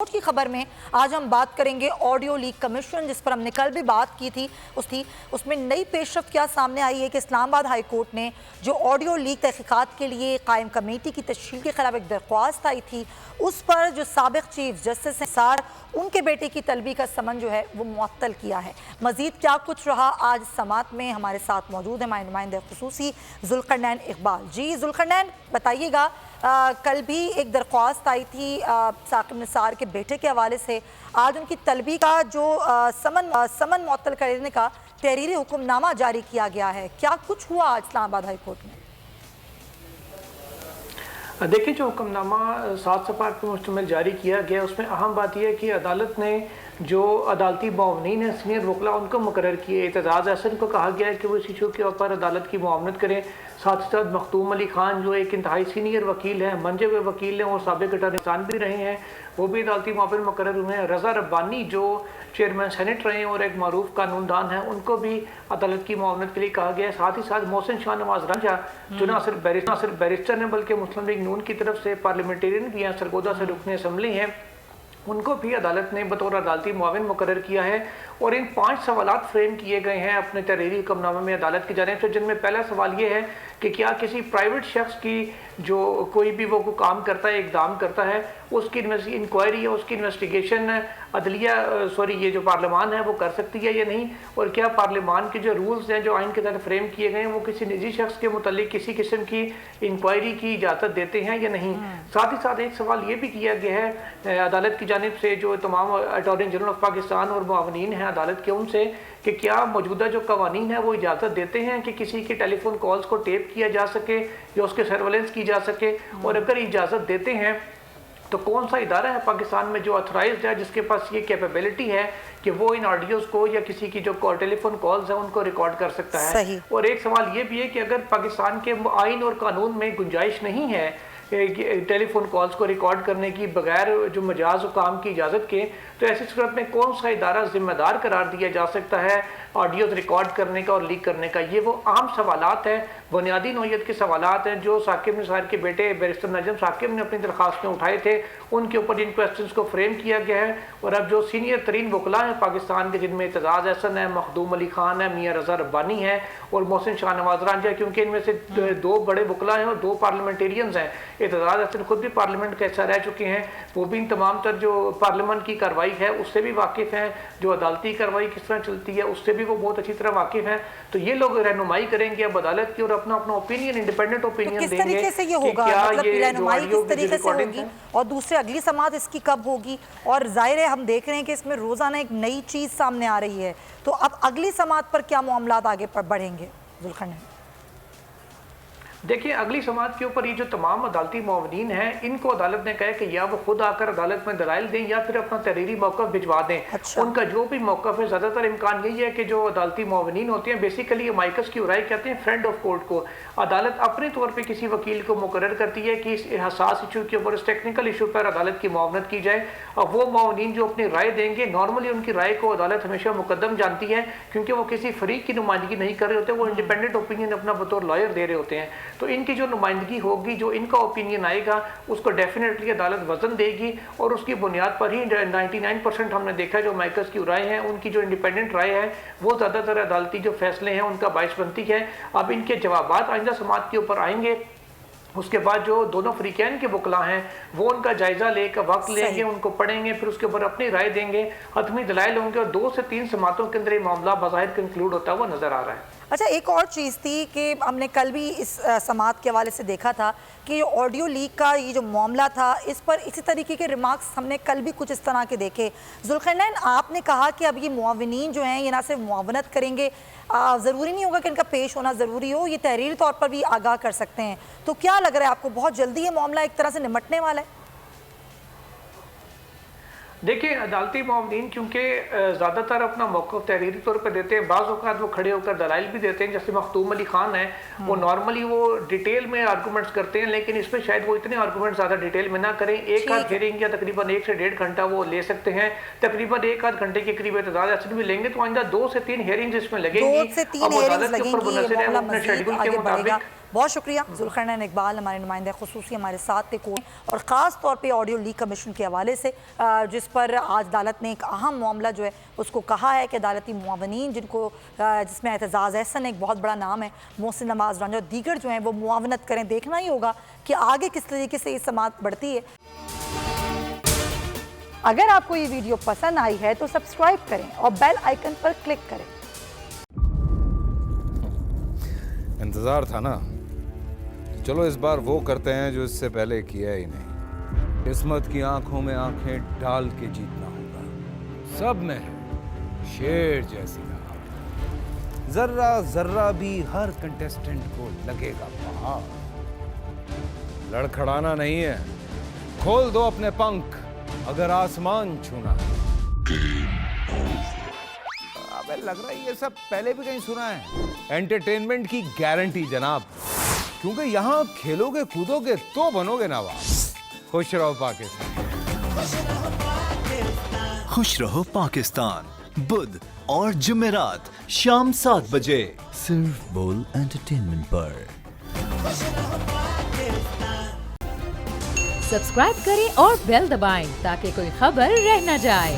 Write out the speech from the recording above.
की खबर में आज हम बात करेंगे ऑडियो लीक कमीशन, जिस पर हमने कल भी बात की थी। उसमें नई पेशरफ्त क्या सामने आई है कि इस्लामाबाद हाई कोर्ट ने जो ऑडियो लीक तहकीकात के लिए कायम कमेटी की तश्कील के खिलाफ एक दरख्वास्त आई थी, उस पर जो साबिक चीफ जस्टिस हैं सार, उनके बेटे की तलबी का समन जो है वो मुअत्तल किया है। मजीद क्या कुछ रहा आज समात में, हमारे साथ मौजूद है नुमाइंदे खुसूसी जुल्करनैन इकबाल। जी जुल्करनैन, बताइएगा, कल भी एक दरख्वास्त आई थी साकिब निसार के बेटे के हवाले से। आज उनकी तलबी का जो समन मुअत्तल करने का तहरीरी हुक्मनामा जारी किया गया है, क्या कुछ हुआ आज इस्लामाबाद हाई कोर्ट में? देखिए, जो हुक्मनामा 7 सफ़हात पर मुश्तमिल जारी किया गया, उसमें अहम बात यह है कि अदालत ने जो अदालती मुआवनीन है, सीनियर वकला, उनको मुकर्रर किए। एतजाज़ हसन को कहा गया है कि वो इस इशू के ऊपर अदालत की मुआवनत करें। साथ ही साथ मखदूम अली खान जो एक इंतहाई सीनियर वकील हैं, मंजे हुए वकील हैं और साबिक अटॉर्नी भी रहे हैं, वो भी अदालती मुआवन मुकर्रर हुए हैं। रज़ा रब्बानी जो चेयरमैन सेनेट रहे हैं और एक मरूफ कानूनदान हैं, उनको भी अदालत की मुआवनत के लिए कहा गया है। साथ ही साथ मोहसिन शाह नवाज रंजा जो ना सिर्फ बैरिस्टर हैं बल्कि मुस्लिम लीग नून की तरफ से पार्लियामेंटेरियन भी हैं, सरगोदा से रुकने असम्बली हैं, उनको भी अदालत ने बतौर अदालती मुआविन मुकर्रर किया है। और इन 5 सवालात फ्रेम किए गए हैं अपने तहरीरी हुक्मनामे में अदालत की जानिब से, जिनमें पहला सवाल ये है कि क्या किसी प्राइवेट शख्स की जो कोई भी वो काम करता है, इकदाम करता है, उसकी इंक्वायरी या उसकी इन्वेस्टिगेशन ये जो पार्लियामान है वो कर सकती है या नहीं, और क्या पार्लियामान के जो रूल्स हैं जो आइन के तहत फ्रेम किए गए हैं वो किसी निजी शख्स के मुतालिक किसी किस्म की इंक्वायरी की इजाज़त देते हैं या नहीं। साथ ही साथ एक सवाल ये भी किया गया है अदालत की जानिब से जो तमाम अटॉर्नी जनरल ऑफ पाकिस्तान और मुआवनीन हैं अदालत के, उनसे कि क्या मौजूदा जो कवानीन है वो इजाज़त देते हैं कि किसी के टेलीफोन कॉल्स को टेप किया जा सके या उसके सर्वेलेंस की जा सके, और अगर इजाज़त देते हैं तो कौन सा इदारा है पाकिस्तान में जो ऑथराइज्ड है, जिसके पास ये कैपेबिलिटी है कि वो इन ऑडियोज़ को या किसी की जो टेलीफोन कॉल्स हैं उनको रिकॉर्ड कर सकता है। सही। और एक सवाल ये भी है कि अगर पाकिस्तान के आइन और कानून में गुंजाइश नहीं है टेलीफोन कॉल्स को रिकॉर्ड करने की बगैर जो मजाज काम की इजाज़त के, तो ऐसी सूरत में कौन सा इदारा जिम्मेदार करार दिया जा सकता है ऑडियोज रिकॉर्ड करने का और लीक करने का। ये वो आम सवालात हैं, बुनियादी नौयत के सवालात हैं जो साकिब निसार के बेटे बैरिस्टर नजम साकिब ने अपनी दरख्वास्त में उठाए थे, उनके ऊपर इन क्वेश्चंस को फ्रेम किया गया है। और अब जो सीनियर तरीन वकला हैं पाकिस्तान के, जिनमें एतजाज़ हसन है, मखदूम अली खान है, मियाँ रज़ा रब्बानी है और मोहसिन शाह नवाज रंजा, क्योंकि इनमें से 2 बड़े वकला हैं और 2 पार्लियामेंटेरियंस हैं। एतजाज़ हसन खुद भी पार्लियामेंट का हिस्सा रह चुके हैं, वो भी इन तमाम तर जो पार्लियामेंट की कार्रवाई है उससे भी वाकिफ़ हैं, जो अदालती कार्रवाई किस तरह चलती है उससे भी वो बहुत अच्छी तरह वाकिफ़ हैं। तो ये लोग रहनुमाई करेंगे अब अदालत की और अपना ओपिनियन, इंडिपेंडेंट ओपिनियन किस देंगे तरीके से ये होगा, मतलब रहनुमाई किस तरीके से होगी, और दूसरे अगली समात इसकी कब होगी। और जाहिर है हम देख रहे हैं कि इसमें रोज़ाना एक नई चीज़ सामने आ रही है, तो अब अगली समात पर क्या मामलात आगे बढ़ेंगे जुल्करनैन? देखिए, अगली समात के ऊपर ये जो तमाम अदालती मुआवनीन हैं, इनको अदालत ने कहा कि या वो खुद आकर अदालत में दलाइल दें या फिर अपना तहरीरी मौक़िफ़ भिजवा दें। अच्छा। उनका जो भी मौक़िफ़ है, ज़्यादातर इम्कान यही है कि जो अदालती मुआवनीन होते हैं, बेसिकली माइकस की उराई कहते हैं फ्रेंड ऑफ कोर्ट को, अदालत अपने तौर पर किसी वकील को मुकर्रर करती है कि इस हसास इशू के ऊपर, इस टेक्निकल इशू पर अदालत की मुआवनत की जाए। और वो मुआवनीन जो अपनी राय देंगे, नॉर्मली उनकी राय को अदालत हमेशा मुकद्दम जानती है, क्योंकि वो किसी फरीक की नुमाइंदगी नहीं कर रहे होते, वो इंडिपेंडेंट ओपिनियन अपना बतौर लॉयर दे रहे होते हैं। तो इनकी जो नुमाइंदगी होगी, जो इनका ओपिनियन आएगा, उसको डेफिनेटली अदालत वजन देगी और उसकी बुनियाद पर ही 99% हमने देखा जो माइकस की राय है, उनकी जो इंडिपेंडेंट राय है वो ज़्यादातर अदालती जो फैसले हैं उनका बाइस बनती है। अब इनके जवाबात आइंदा समात के ऊपर आएंगे, उसके बाद जो दोनों फ्रीकैन के वकला हैं वो उनका जायजा लेकर वक्त लेंगे, उनको पढ़ेंगे, फिर उसके ऊपर अपनी राय देंगे, हतमी दलाइल होंगे और 2 से 3 समातों के अंदर ये मामला बाज़ाहिर कंक्लूड होता हुआ नजर आ रहा है। अच्छा, एक और चीज़ थी कि हमने कल भी इस समात के हवाले से देखा था कि ऑडियो लीक का ये जो मामला था, इस पर इसी तरीके के रिमार्क्स हमने कल भी कुछ इस तरह के देखे। जुल्करनैन, आपने कहा कि अब ये मुआवनीन जो हैं ये ना सिर्फ मुआवनत करेंगे, ज़रूरी नहीं होगा कि इनका पेश होना ज़रूरी हो, ये तहरीरी तौर पर भी आगाह कर सकते हैं। तो क्या लग रहा है आपको, बहुत जल्दी ये मामला एक तरह से निमटने वाला है? देखिए, अदालती मुआवनीन क्योंकि ज़्यादातर अपना मौक़िफ़ तहरीरी तौर पर देते हैं, बाज़ औक़ात वो खड़े होकर दलाइल भी देते हैं, जैसे मखदूम अली खान है, वो नॉर्मली वो डिटेल में आर्गूमेंट्स करते हैं, लेकिन इसमें शायद वो इतने आर्गूमेंट्स ज़्यादा डिटेल में ना करें। एक आध हियरिंग या तकरीबन 1 से 1.5 घंटा वो ले सकते हैं, तकरीबन 1 आध घंटे के करीब एतजाज़ हसन भी लेंगे, तो आइंदा 2 से 3 हियरिंग्स इसमें लगेंगी। अब अदालत के ऊपर मुनहसर है, अपने शेड्यूल के मुताबिक बहुत शुक्रिया जुल्करनैन इकबाल, हमारे नुमाइंदे खुसूसी हमारे साथ थे कोर्ट, और ख़ास तौर पे ऑडियो लीक कमीशन के हवाले से जिस पर आज अदालत ने एक अहम मामला जो है उसको कहा है कि अदालती मुआवनीन जिनको जिसमें एतजाज़ एहसन एक बहुत बड़ा नाम है, मोहसिन नवाज रंजा और दीगर जो हैं वो मुआवनत करें। देखना ही होगा कि आगे किस तरीके से ये समाअत बढ़ती है। अगर आपको ये वीडियो पसंद आई है तो सब्सक्राइब करें और बेल आइकन पर क्लिक करें। इंतजार था ना, चलो इस बार वो करते हैं जो इससे पहले किया ही नहीं। किस्मत की आंखों में आंखें डाल के जीतना होगा। सब में है शेर जैसी राह, जर्रा जर्रा भी हर कंटेस्टेंट को लगेगा पहाड़। लड़खड़ाना नहीं है, खोल दो अपने पंख अगर आसमान छूना है। अबे लग रहा है ये सब पहले भी कहीं सुना है। एंटरटेनमेंट की गारंटी जनाब, क्योंकि यहाँ खेलोगे कूदोगे तो बनोगे नवाब। खुश रहो पाकिस्तान। खुश रहो पाकिस्तान, बुध और जुमेरात शाम 7 बजे सिर्फ बोल एंटरटेनमेंट पर। सब्सक्राइब करें और बेल दबाएं ताकि कोई खबर रह न जाए।